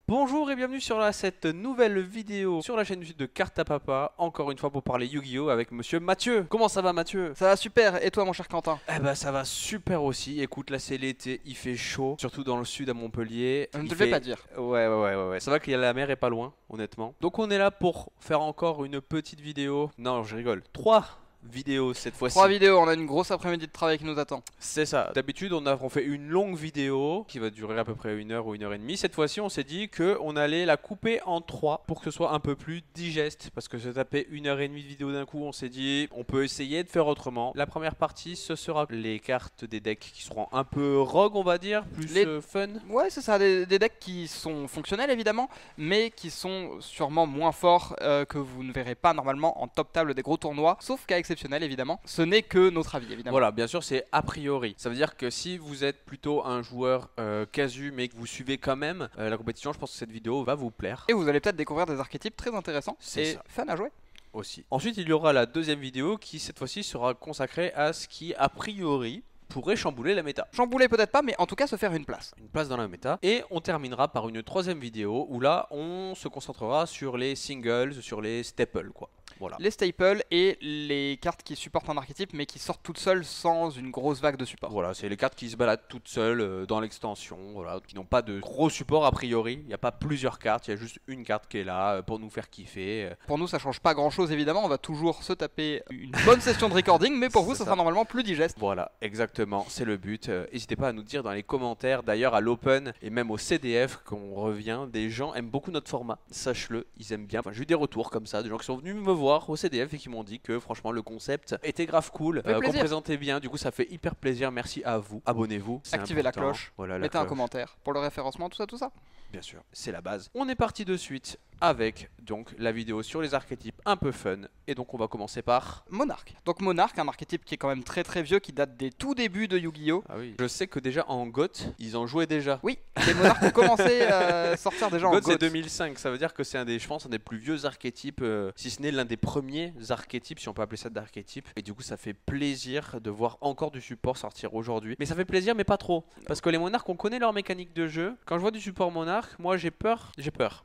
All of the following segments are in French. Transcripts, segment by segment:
Bonjour et bienvenue sur cette nouvelle vidéo sur la chaîne YouTube de Carte à Papa. Encore une fois pour parler Yu-Gi-Oh avec monsieur Mathieu. Comment ça va Mathieu? Ça va super, et toi mon cher Quentin? Eh ben ça va super aussi. Écoute, là c'est l'été, il fait chaud, surtout dans le sud à Montpellier. Je ne Il te le fait- fais pas dire. Ouais. Ça va qu'il y a la mer est pas loin, honnêtement. Donc on est là pour faire encore une petite vidéo. Non, je rigole. 3 vidéos cette fois-ci. 3 vidéos, on a une grosse après-midi de travail qui nous attend. C'est ça. D'habitude, on fait une longue vidéo qui va durer à peu près 1 heure ou 1 heure et demie. Cette fois-ci, on s'est dit qu'on allait la couper en 3 pour que ce soit un peu plus digeste. Parce que se taper 1 heure et demie de vidéo d'un coup, on s'est dit on peut essayer de faire autrement. La première partie, ce sera les cartes des decks qui seront un peu rogue, on va dire, plus fun. Ouais, c'est ça, des decks qui sont fonctionnels évidemment, mais qui sont sûrement moins forts que vous ne verrez pas normalement en top table des gros tournois, sauf cas exceptionnel évidemment. Ce n'est que notre avis évidemment. Voilà, bien sûr, c'est a priori. Ça veut dire que si vous êtes plutôt un joueur casu, mais que vous suivez quand même la compétition, je pense que cette vidéo va vous plaire. Et vous allez peut-être découvrir des archétypes très intéressants C'est et ça. fun à jouer. Aussi. Ensuite, il y aura la deuxième vidéo qui, cette fois-ci, sera consacrée à ce qui, a priori, pourrait chambouler la méta. Chambouler peut-être pas, mais en tout cas se faire une place. Une place dans la méta. Et on terminera par une troisième vidéo où là, on se concentrera sur les singles, sur les staples, quoi. Voilà. Les staples et les cartes qui supportent un archétype mais qui sortent toutes seules sans une grosse vague de support. Voilà, c'est les cartes qui se baladent toutes seules dans l'extension, voilà, qui n'ont pas de gros support a priori. Il n'y a pas plusieurs cartes, il y a juste une carte qui est là pour nous faire kiffer. Pour nous ça change pas grand chose évidemment, on va toujours se taper une bonne session de recording, mais pour vous C'est ça ça. sera normalement plus digeste. Voilà, exactement, c'est le but. N'hésitez pas à nous dire dans les commentaires, d'ailleurs à l'Open et même au CDF qu'on revient, des gens aiment beaucoup notre format, sache-le, ils aiment bien. Enfin, j'ai eu des retours comme ça, des gens qui sont venus me voir au CDF et qui m'ont dit que franchement le concept était grave cool, Fait qu'on plaisir. présentait bien, du coup ça fait hyper plaisir, merci à vous, abonnez-vous, c'est Activez la important. cloche, Voilà, la mettez un cloche. commentaire pour le référencement, tout ça. Bien sûr, c'est la base. On est parti de suite avec donc la vidéo sur les archétypes un peu fun. Et donc on va commencer par... Monarque. Donc Monarque, un archétype qui est quand même très très vieux, qui date des tout débuts de Yu-Gi-Oh! Ah oui. Je sais que déjà en GOT, ils en jouaient déjà. Oui, les Monarques ont commencé à sortir déjà en GOT c'est GOT. 2005, ça veut dire que c'est je pense, un des plus vieux archétypes, si ce n'est l'un des premiers archétypes, si on peut appeler ça d'archétype. Et du coup ça fait plaisir de voir encore du support sortir aujourd'hui. Mais ça fait plaisir mais pas trop. Parce que les monarques, on connaît leur mécanique de jeu. Quand je vois du support monarque, moi j'ai peur.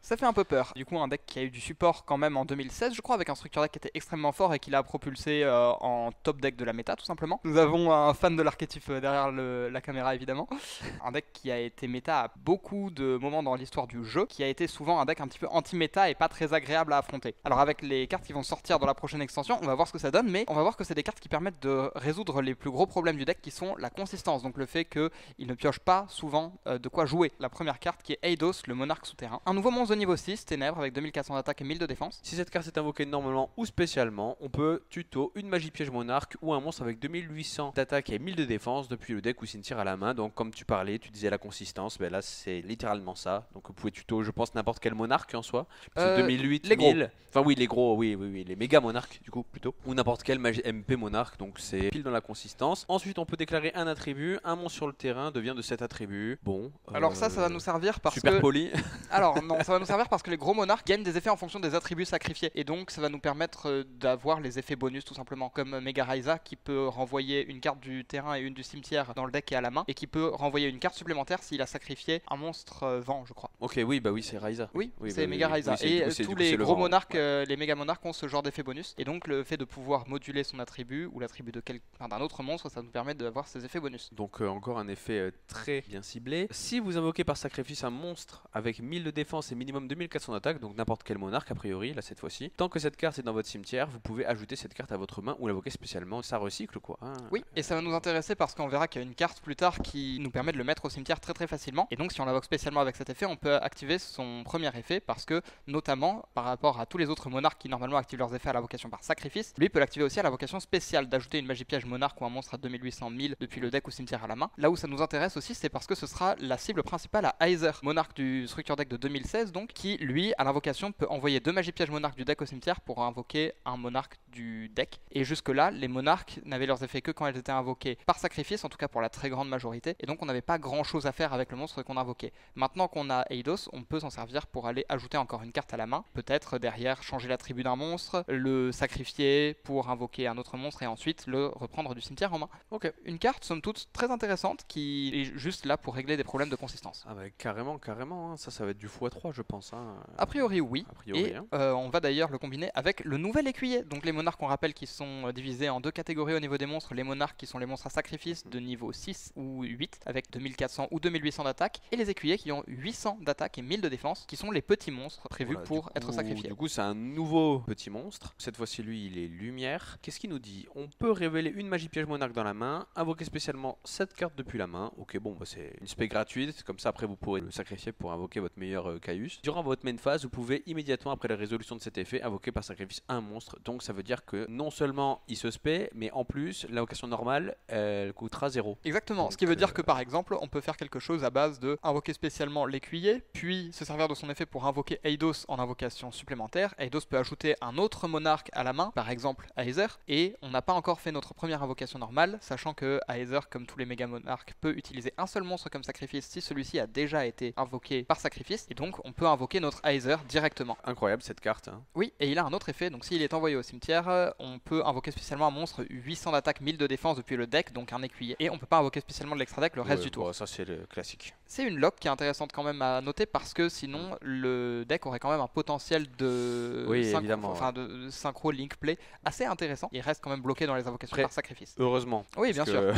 Ça fait un peu peur. Du coup, un deck qui a eu du support quand même en 2016, je crois, avec un structure deck qui était extrêmement fort et qui l'a propulsé en top deck de la méta, tout simplement. Nous avons un fan de l'archétype derrière la caméra, évidemment. Un deck qui a été méta à beaucoup de moments dans l'histoire du jeu, qui a été souvent un deck un petit peu anti-méta et pas très agréable à affronter. Alors, avec les cartes qui vont sortir dans la prochaine extension, on va voir ce que ça donne, mais on va voir que c'est des cartes qui permettent de résoudre les plus gros problèmes du deck qui sont la consistance, donc le fait qu'il ne pioche pas souvent de quoi jouer. La première carte qui est Eidos, le monarque souterrain. Un nouveau monstre de niveau 6, Ténèbres, avec 2400 d'attaque et 1000 de défense. Si cette carte est invoquée normalement ou spécialement, on peut tuto une magie piège monarque ou un monstre avec 2800 d'attaque et 1000 de défense depuis le deck ou cimetière à la main. Donc comme tu parlais, tu disais la consistance, ben là c'est littéralement ça. Donc vous pouvez tuto, je pense, n'importe quel monarque en soi. C'est 2008, les gros. 1000. Enfin oui, les gros, oui, les méga monarques du coup plutôt. Ou n'importe quel magie MP monarque, donc c'est pile dans la consistance. Ensuite on peut déclarer un attribut, un monstre sur le terrain devient de cet attribut. Bon. Alors ça va nous servir parce super que... poli. Alors non, ça va nous servir parce que les gros monarques gagnent des effets en fonction des attributs sacrifiés. Et donc ça va nous permettre d'avoir les effets bonus tout simplement. Comme Mega Raiza qui peut renvoyer une carte du terrain et une du cimetière dans le deck et à la main. Et qui peut renvoyer une carte supplémentaire s'il a sacrifié un monstre vent, je crois. Ok, oui, bah oui, c'est Raiza. Oui, Oui, c'est bah Mega oui, Raiza. oui, c'est- Et du coup, c'est- tous du coup, les c'est le gros vent, monarques, ouais. les méga monarques ont ce genre d'effet bonus. Et donc le fait de pouvoir moduler son attribut ou l'attribut d'un autre monstre, ça nous permet d'avoir ces effets bonus. Donc encore un effet très bien ciblé. Si vous invoquez par sacrifice un monstre avec 1000 de défense et minimum 2400 d'attaque, donc n'importe quel monarque a priori, là cette fois-ci, tant que cette carte est dans votre cimetière, vous pouvez ajouter cette carte à votre main ou l'invoquer spécialement, ça recycle quoi. Hein. Oui, et ça va nous intéresser parce qu'on verra qu'il y a une carte plus tard qui nous permet de le mettre au cimetière très très facilement. Et donc si on l'invoque spécialement avec cet effet, on peut activer son premier effet parce que, notamment par rapport à tous les autres monarques qui normalement activent leurs effets à l'invocation par sacrifice, lui peut l'activer aussi à l'invocation spéciale d'ajouter une magie piège monarque ou un monstre à 2800 1000 depuis le deck ou cimetière à la main. Là où ça nous intéresse aussi, c'est parce que ce sera la cible principale à Heiser, monarque du structure deck de 2016 donc, qui lui à l'invocation peut envoyer 2 magies pièges monarques du deck au cimetière cimetière pour invoquer un monarque du deck. Et jusque-là, les monarques n'avaient leurs effets que quand elles étaient invoquées par sacrifice, en tout cas pour la très grande majorité, et donc on n'avait pas grand-chose à faire avec le monstre qu'on invoquait. Maintenant qu'on a Eidos, on peut s'en servir pour aller ajouter encore une carte à la main, peut-être derrière changer l'attribut d'un monstre, le sacrifier pour invoquer un autre monstre et ensuite le reprendre du cimetière en main. Ok. Une carte, somme toute, très intéressante qui est juste là pour régler des problèmes de consistance. Ah bah carrément, carrément, hein. Ça va être du x3 je pense. Hein. A priori oui, A priori, et hein. on va d'ailleurs le combiner avec le nouvel écuyer. Donc les monarques, on rappelle qu'ils sont divisés en deux catégories au niveau des monstres. Les monarques qui sont les monstres à sacrifice de niveau 6 ou 8 avec 2400 ou 2800 d'attaque, et les écuyers qui ont 800 d'attaque et 1000 de défense, qui sont les petits monstres prévus Voilà, pour être sacrifiés. Du coup c'est un nouveau petit monstre. Cette fois-ci lui il est lumière. Qu'est-ce qu'il nous dit? On peut révéler une magie piège monarque dans la main, invoquer spécialement cette carte depuis la main. Ok bon bah c'est une spé gratuite, comme ça après vous pourrez le sacrifier pour invoquer votre meilleur Caius. Durant votre main phase vous pouvez immédiatement après la résolution de cet effet invoquer par sacrifice un monstre. Donc ça veut dire que non seulement il se spé, mais en plus l'invocation normale elle coûtera 0. Exactement, Donc, ce qui veut dire que par exemple on peut faire quelque chose à base de invoquer spécialement l'écuyer, puis se servir de son effet pour invoquer Eidos en invocation supplémentaire. Eidos peut ajouter un autre monarque à la main, par exemple Aether, et on n'a pas encore fait notre première invocation normale, sachant que Aether, comme tous les méga monarques, peut utiliser un seul monstre comme sacrifice si celui-ci a déjà été invoqué par sacrifice, et donc on peut invoquer notre Aether directement. Incroyable cette carte. Hein. Oui, et il a un autre effet, donc s'il est envoyé au cimetière, on peut invoquer spécialement un monstre 800 d'attaque, 1000 de défense depuis le deck, donc un écuyer. Et on peut pas invoquer spécialement de l'extra deck le reste du tour. Bon, ça c'est le classique. C'est une lock qui est intéressante quand même à noter parce que sinon le deck aurait quand même un potentiel de, de synchro link play assez intéressant. Il reste quand même bloqué dans les invocations par sacrifice. Heureusement. Oui, bien sûr.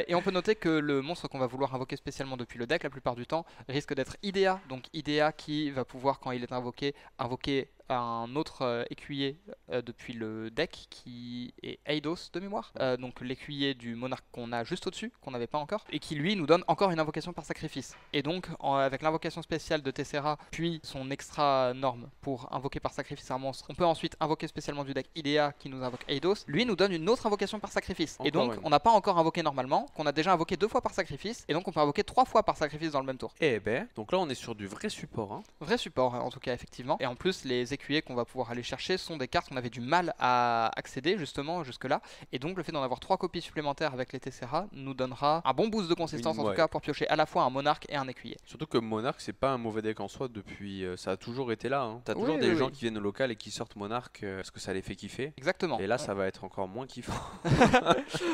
Et on peut noter que le monstre qu'on va vouloir invoquer spécialement depuis le deck la plupart du temps risque d'être Idea. Donc Idea qui va pouvoir, quand il est invoqué, invoquer un autre écuyer depuis le deck qui est Eidos de mémoire, donc l'écuyer du monarque qu'on a juste au-dessus, qu'on n'avait pas encore, et qui lui nous donne encore une invocation par sacrifice. Et donc avec l'invocation spéciale de Tessera, puis son extra norme pour invoquer par sacrifice un monstre, on peut ensuite invoquer spécialement du deck Idea qui nous invoque Eidos, lui nous donne une autre invocation par sacrifice. Encore et donc on n'a pas encore invoqué normalement, qu'on a déjà invoqué 2 fois par sacrifice, et donc on peut invoquer 3 fois par sacrifice dans le même tour. Eh ben, donc là on est sur du vrai support. Hein. Vrai support en tout cas effectivement, et en plus les écuyers qu'on va pouvoir aller chercher sont des cartes qu'on avait du mal à accéder justement jusque là, et donc le fait d'en avoir 3 copies supplémentaires avec les Tessera nous donnera un bon boost de consistance en tout cas pour piocher à la fois un monarque et un écuyer. Surtout que monarque c'est pas un mauvais deck en soi depuis, ça a toujours été là, hein. T'as toujours des gens qui viennent au local et qui sortent monarque parce que ça les fait kiffer. Exactement. Et là ça va être encore moins kiffant.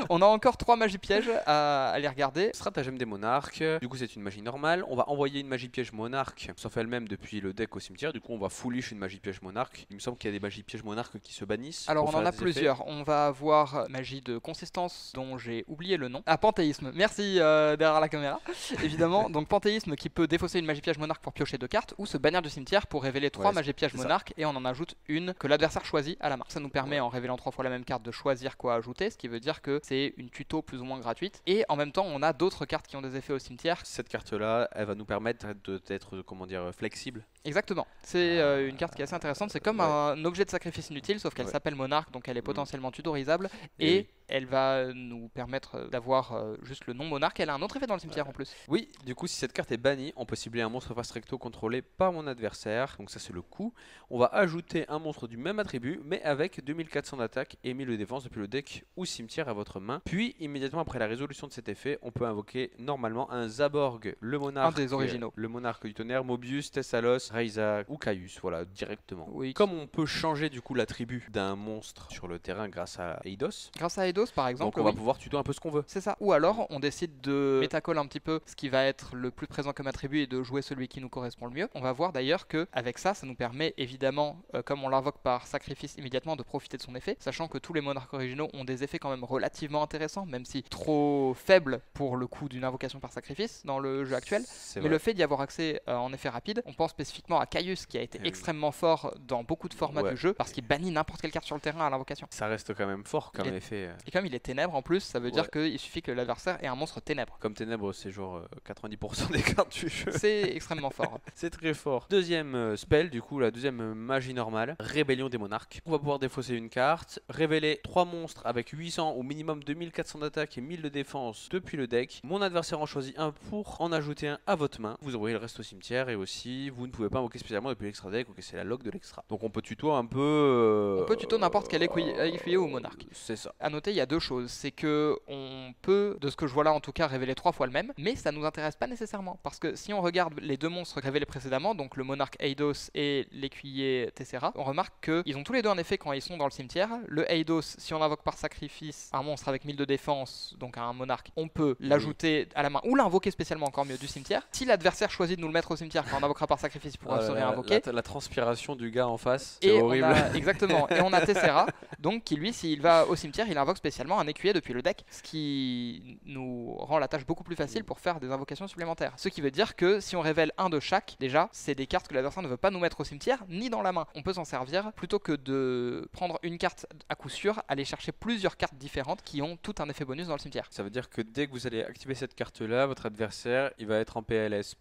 On a encore 3 magies pièges à aller regarder. Stratagème des monarques, du coup c'est une magie normale, on va envoyer une magie piège monarque sauf elle-même depuis le deck au cimetière, du coup on va foolish une magie piège monarque. Il me semble qu'il y a des magies pièges monarques qui se bannissent. Alors on en a plusieurs. On va avoir magie de consistance dont j'ai oublié le nom. Ah, panthéisme. Merci derrière la caméra. Évidemment. Donc panthéisme qui peut défausser une magie piège monarque pour piocher 2 cartes ou se bannir du cimetière pour révéler 3 magies pièges monarques, et on en ajoute une que l'adversaire choisit à la main. Ça nous permet en révélant 3 fois la même carte de choisir quoi ajouter, ce qui veut dire que c'est une tuto plus ou moins gratuite. Et en même temps on a d'autres cartes qui ont des effets au cimetière. Cette carte là elle va nous permettre d'être comment dire flexible. Exactement. C'est une carte qui est assez intéressante. C'est comme un objet de sacrifice inutile, sauf qu'elle s'appelle monarque, donc elle est potentiellement tutorisable, et elle va nous permettre d'avoir juste le nom monarque. Elle a un autre effet dans le cimetière en plus. Oui, du coup si cette carte est bannie, on peut cibler un monstre face recto contrôlé par mon adversaire, donc ça c'est le coup. On va ajouter un monstre du même attribut, mais avec 2400 d'attaque et 1000 de défense depuis le deck ou cimetière à votre main. Puis immédiatement après la résolution de cet effet, on peut invoquer normalement un Zaborg, le monarque, un des originaux, le monarque du tonnerre, Mobius, Thessalos, Raiza ou Caius, voilà, directement. Oui. Comme on peut changer du coup l'attribut d'un monstre sur le terrain grâce à Eidos. Grâce à Eidos par exemple. Donc on va pouvoir tuto un peu ce qu'on veut. C'est ça. Ou alors on décide de métacall un petit peu ce qui va être le plus présent comme attribut et de jouer celui qui nous correspond le mieux. On va voir d'ailleurs que avec ça nous permet évidemment, comme on l'invoque par sacrifice immédiatement, de profiter de son effet, sachant que tous les monarques originaux ont des effets quand même relativement intéressants, même si trop faibles pour le coût d'une invocation par sacrifice dans le jeu actuel. Mais le fait d'y avoir accès en effet rapide, on pense spécifiquement à Caius qui a été extrêmement fort dans beaucoup de formats du jeu parce qu'il bannit n'importe quelle carte sur le terrain à l'invocation. Ça reste quand même fort comme effet. Et comme il est ténèbres en plus, ça veut dire Ouais. qu'il suffit que l'adversaire ait un monstre ténèbres. Comme Ténèbres, c'est genre 90% des cartes du jeu. C'est extrêmement fort. C'est très fort. Deuxième spell, du coup, la deuxième magie normale, Rébellion des monarques. On va pouvoir défausser une carte, révéler 3 monstres avec 800 au minimum 2400 d'attaque et 1000 de défense depuis le deck. Mon adversaire en choisit un pour en ajouter un à votre main. Vous envoyez le reste au cimetière et aussi vous ne pouvez pas invoquer spécialement depuis l'extra deck. Ok, c'est la log de l'extra. Donc on peut tuto un peu. On peut tuto n'importe quel écuyer ou monarque. C'est ça. À noter, il y a deux choses. C'est que on peut, de ce que je vois là en tout cas, révéler 3 fois le même, mais ça nous intéresse pas nécessairement. Parce que si on regarde les deux monstres révélés précédemment, donc le monarque Eidos et l'écuyer Tessera, on remarque qu'ils ont tous les deux un effet quand ils sont dans le cimetière. Le Eidos, si on invoque par sacrifice un monstre avec 1000 de défense, donc un monarque, on peut l'ajouter à la main ou l'invoquer spécialement encore mieux du cimetière. Si l'adversaire choisit de nous le mettre au cimetière, quand on invoquera par sacrifice, il pourra se réinvoquer. La transpiration du gars en face, Et c'est horrible. Exactement. Et on a Tessera, donc qui lui, s'il va au cimetière, il invoque spécialement un écuyer depuis le deck, ce qui nous rend la tâche beaucoup plus facile pour faire des invocations supplémentaires. Ce qui veut dire que si on révèle un de chaque, déjà, c'est des cartes que l'adversaire ne veut pas nous mettre au cimetière ni dans la main. On peut s'en servir plutôt que de prendre une carte à coup sûr, aller chercher plusieurs cartes différentes qui ont tout un effet bonus dans le cimetière. Ça veut dire que dès que vous allez activer cette carte-là, votre adversaire, il va être en PLS.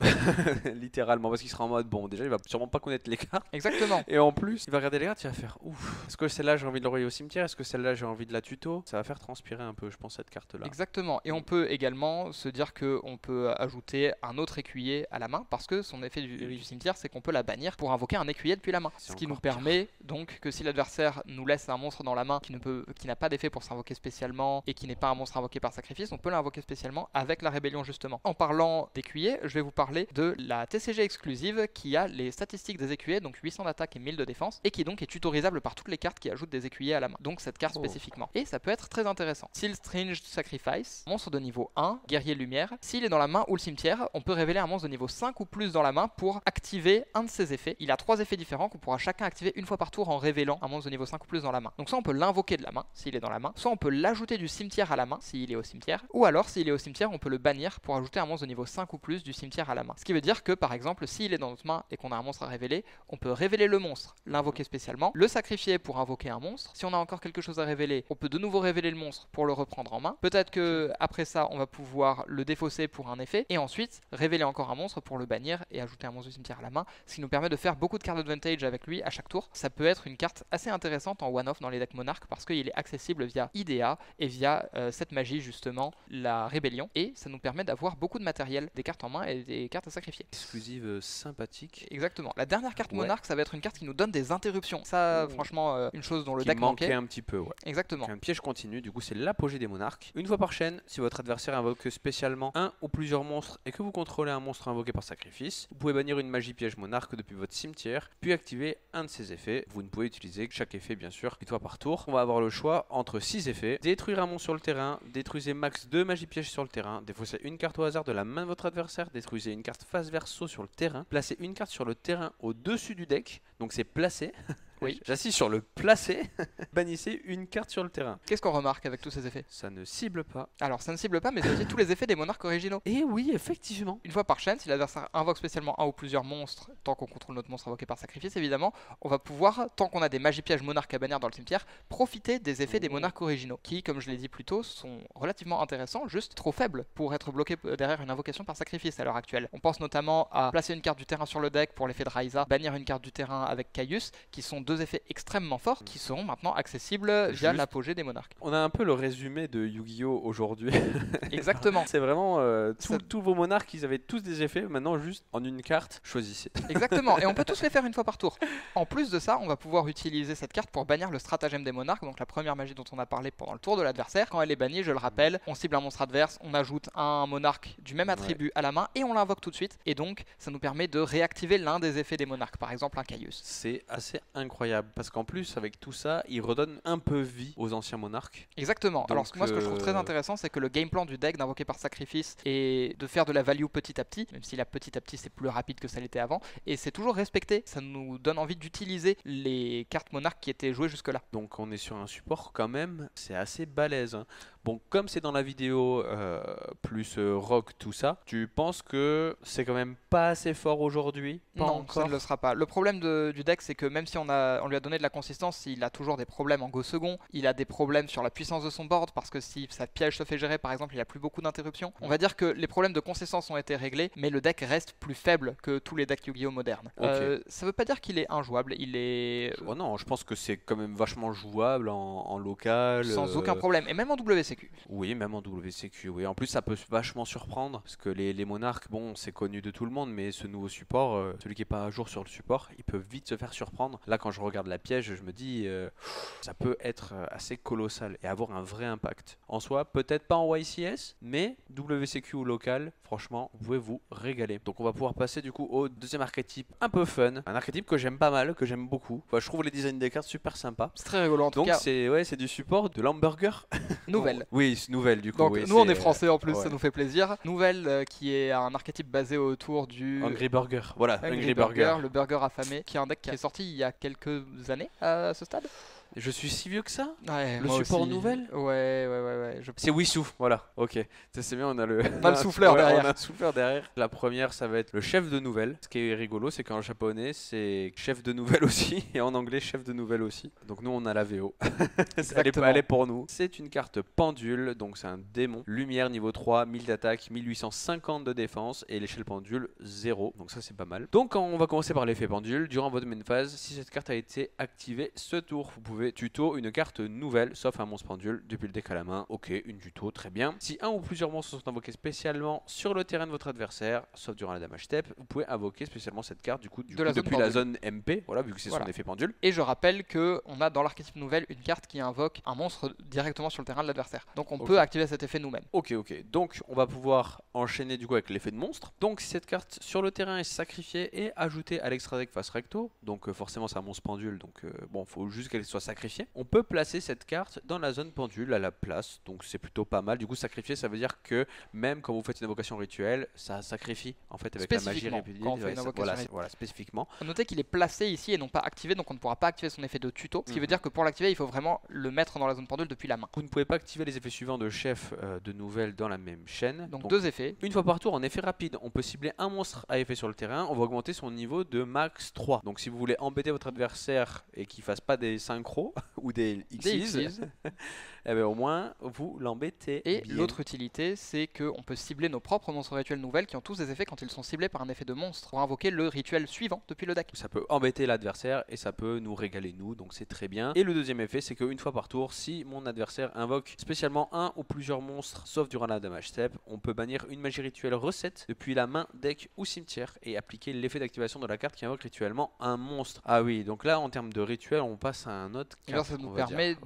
Littéralement, parce qu'il sera en mode, bon, déjà, il va sûrement pas connaître les cartes. Exactement. Et en plus, il va regarder les cartes, il va faire, ouf, est-ce que celle-là, j'ai envie de l'envoyer au cimetière? Est-ce que celle-là, j'ai envie de la tuto? Ça va faire transpirer un peu, je pense, cette carte-là. Exactement. Et on peut également se dire qu'on peut ajouter un autre écuyer à la main, parce que son effet du cimetière, c'est qu'on peut la bannir pour invoquer un écuyer depuis la main. Ce qui nous permet donc que si l'adversaire nous laisse un monstre dans la main qui n'a pas d'effet pour s'invoquer spécialement et qui n'est pas un monstre invoqué par sacrifice, on peut l'invoquer spécialement avec la rébellion justement. En parlant d'écuyer, je vais vous parler de la TCG exclusive qui a les statistiques des écuyers, donc 800 d'attaque et 1000 de défense, et qui donc est tutorisable par toutes les cartes qui ajoutent des écuyers à la main. Donc cette carte spécifiquement. Et ça peut être très intéressant. Seal Strange Sacrifice, monstre de niveau 1, guerrier lumière. S'il est dans la main ou le cimetière, on peut révéler un monstre de niveau 5 ou plus dans la main pour activer un de ses effets. Il a 3 effets différents qu'on pourra chacun activer une fois par tour en révélant un monstre de niveau 5 ou plus dans la main. Donc soit on peut l'invoquer de la main s'il est dans la main, soit on peut l'ajouter du cimetière à la main s'il est au cimetière, ou alors s'il est au cimetière on peut le bannir pour ajouter un monstre de niveau 5 ou plus du cimetière à la main. Ce qui veut dire que par exemple s'il est dans notre main et qu'on a un monstre à révéler, on peut révéler le monstre, l'invoquer spécialement, le sacrifier pour invoquer un monstre. Si on a encore quelque chose à révéler, on peut de nouveau révéler le monstre pour le reprendre en main. Peut-être que après ça on va pouvoir le défausser pour un effet et ensuite révéler encore un monstre pour le bannir et ajouter un monstre du cimetière à la main, ce qui nous permet de faire beaucoup de cartes advantage avec lui à chaque tour. Ça peut être une carte assez intéressante en one-off dans les decks monarques parce qu'il est accessible via IDEA et via cette magie justement, la rébellion, et ça nous permet d'avoir beaucoup de matériel, des cartes en main et des cartes à sacrifier. Exclusive sympathique. Exactement. La dernière carte monarque, ça va être une carte qui nous donne des interruptions. Ça, franchement, une chose dont le deck manquait un petit peu, ouais. Exactement. Un piège continu, du coup c'est l'apogée des monarques. Une fois par chaîne, si votre adversaire invoque spécialement un ou plusieurs monstres et que vous contrôlez un monstre invoqué par sacrifice, vous pouvez bannir une magie piège monarque depuis votre cimetière, puis activer un de ses effets. Vous ne pouvez utiliser que chaque effet bien sûr, une fois par tour. On va avoir le choix entre 6 effets. Détruire un monstre sur le terrain, détruisez max 2 magies pièges sur le terrain, défaussez une carte au hasard de la main de votre adversaire, détruisez une carte face verso sur le terrain, placez une carte sur le terrain au-dessus du deck, donc c'est placé. Oui. J'insiste sur le placé. Bannissez une carte sur le terrain. Qu'est-ce qu'on remarque avec tous ces effets? Ça ne cible pas. Alors ça ne cible pas, mais c'est aussi tous les effets des monarques originaux. Et oui, effectivement. Une fois par chaîne, si l'adversaire invoque spécialement un ou plusieurs monstres, tant qu'on contrôle notre monstre invoqué par sacrifice évidemment, on va pouvoir, tant qu'on a des magies pièges monarques à bannir dans le cimetière, profiter des effets des monarques originaux, qui, comme je l'ai dit plus tôt, sont relativement intéressants, juste trop faibles pour être bloqués derrière une invocation par sacrifice à l'heure actuelle. On pense notamment à placer une carte du terrain sur le deck pour l'effet de Raiza, bannir une carte du terrain avec Caius, qui sont deux effets extrêmement forts, qui seront maintenant accessibles via l'apogée des monarques. On a un peu le résumé de Yu-Gi-Oh aujourd'hui. Exactement. C'est vraiment tous vos monarques, ils avaient tous des effets, maintenant juste en une carte, choisissez. Exactement, et on peut tous les faire une fois par tour. En plus de ça, on va pouvoir utiliser cette carte pour bannir le stratagème des monarques, donc la première magie dont on a parlé pendant le tour de l'adversaire. Quand elle est bannie, je le rappelle, on cible un monstre adverse, on ajoute un monarque du même attribut à la main et on l'invoque tout de suite. Et donc, ça nous permet de réactiver l'un des effets des monarques, par exemple un Caius. C'est assez incroyable, parce qu'en plus, avec tout ça, il redonne un peu vie aux anciens monarques. Exactement. Donc, alors moi, ce que je trouve très intéressant, c'est que le game plan du deck d'invoquer par sacrifice est de faire de la value petit à petit, même si la petit à petit c'est plus rapide que ça l'était avant, et c'est toujours respecté. Ça nous donne envie d'utiliser les cartes monarques qui étaient jouées jusque-là. Donc on est sur un support quand même, c'est assez balèze. Hein. Bon, comme c'est dans la vidéo plus rock, tout ça, tu penses que c'est quand même pas assez fort aujourd'hui? Pas Non, encore. ça ne le sera pas. Le problème du deck, c'est que même si on lui a donné de la consistance, il a toujours des problèmes en go second. Il a des problèmes sur la puissance de son board parce que si sa piège se fait gérer, par exemple, il a plus beaucoup d'interruptions. On va dire que les problèmes de consistance ont été réglés, mais le deck reste plus faible que tous les decks Yu-Gi-Oh modernes. Ok. Ça veut pas dire qu'il est injouable. Il est Oh non, je pense que c'est quand même vachement jouable en local. sans aucun problème, et même en WCQ. Oui, même en WCQ. Oui. En plus, ça peut vachement surprendre parce que les monarques, bon, c'est connu de tout le monde, mais ce nouveau support, celui qui est pas à jour sur le support, il peut vite se faire surprendre. Là, quand je regarde la piège, je me dis, ça peut être assez colossal et avoir un vrai impact. En soi, peut-être pas en YCS, mais WCQ ou local, franchement, vous pouvez vous régaler. Donc, on va pouvoir passer du coup au deuxième archétype un peu fun, un archétype que j'aime pas mal, que j'aime beaucoup. Enfin, je trouve les designs des cartes super sympas. C'est très rigolo en tout Donc, cas. c'est du support de l'hamburger. Nouvelle. Oui, c'est nouvelle du coup. Donc oui, nous on c'est, est français en plus, ouais. ça nous fait plaisir. Nouvelle qui est un archétype basé autour du Angry Burger. Voilà, Angry Burger, le burger affamé, qui est un deck qui est sorti il y a quelques années à ce stade. Je suis si vieux que ça? Ouais, Le moi support aussi. nouvelle? Ouais. C'est Wissou, voilà, ok. Ça, c'est bien, on a le souffleur derrière. On a un souffleur derrière. La première, ça va être le chef de nouvelle. Ce qui est rigolo, c'est qu'en japonais, c'est chef de nouvelle aussi, et en anglais, chef de nouvelle aussi. Donc nous, on a la VO. Elle est pour nous. C'est une carte pendule, donc c'est un démon. Lumière niveau 3, 1000 d'attaque, 1850 de défense, et l'échelle pendule 0. Donc ça, c'est pas mal. Donc on va commencer par l'effet pendule. Durant votre main phase, si cette carte a été activée ce tour, vous pouvez tuto une carte nouvelle, sauf un monstre pendule, depuis le deck à la main. Ok, une tuto, très bien. Si un ou plusieurs monstres sont invoqués spécialement sur le terrain de votre adversaire, sauf durant la damage step, vous pouvez invoquer spécialement cette carte depuis la zone MP, voilà, vu que c'est son effet pendule. Et je rappelle que on a dans l'archétype nouvelle une carte qui invoque un monstre directement sur le terrain de l'adversaire. Donc on peut activer cet effet nous-mêmes. Ok. Donc on va pouvoir enchaîner du coup avec l'effet de monstre. Donc si cette carte sur le terrain est sacrifiée et ajoutée à l'extra deck face recto, donc forcément c'est un monstre pendule, donc bon, faut juste qu'elle soit sacrifiée. On peut placer cette carte dans la zone pendule à la place, donc c'est plutôt pas mal. Du coup, sacrifier, ça veut dire que même quand vous faites une invocation rituelle, ça sacrifie en fait avec la magie répudiée. Voilà, spécifiquement. À noter qu'il est placé ici et non pas activé, donc on ne pourra pas activer son effet de tuto. Ce qui veut dire que pour l'activer, il faut vraiment le mettre dans la zone pendule depuis la main. Vous ne pouvez pas activer les effets suivants de chef de nouvelles dans la même chaîne. Donc deux effets. Une fois par tour, en effet rapide, on peut cibler un monstre à effet sur le terrain. On va augmenter son niveau de max 3. Donc si vous voulez embêter votre adversaire et qu'il fasse pas des synchros ou des Xyz, eh bien, au moins vous l'embêtez. Et l'autre utilité, c'est qu'on peut cibler nos propres monstres rituels nouvelles qui ont tous des effets quand ils sont ciblés par un effet de monstre pour invoquer le rituel suivant depuis le deck. Ça peut embêter l'adversaire et ça peut nous régaler nous, donc c'est très bien. Et le deuxième effet, c'est qu'une fois par tour, si mon adversaire invoque spécialement un ou plusieurs monstres, sauf durant la damage step, on peut bannir une magie rituelle recette depuis la main, deck ou cimetière et appliquer l'effet d'activation de la carte qui invoque rituellement un monstre. Ah oui, donc là en termes de rituel, on passe à un autre carte. Et alors ça nous permet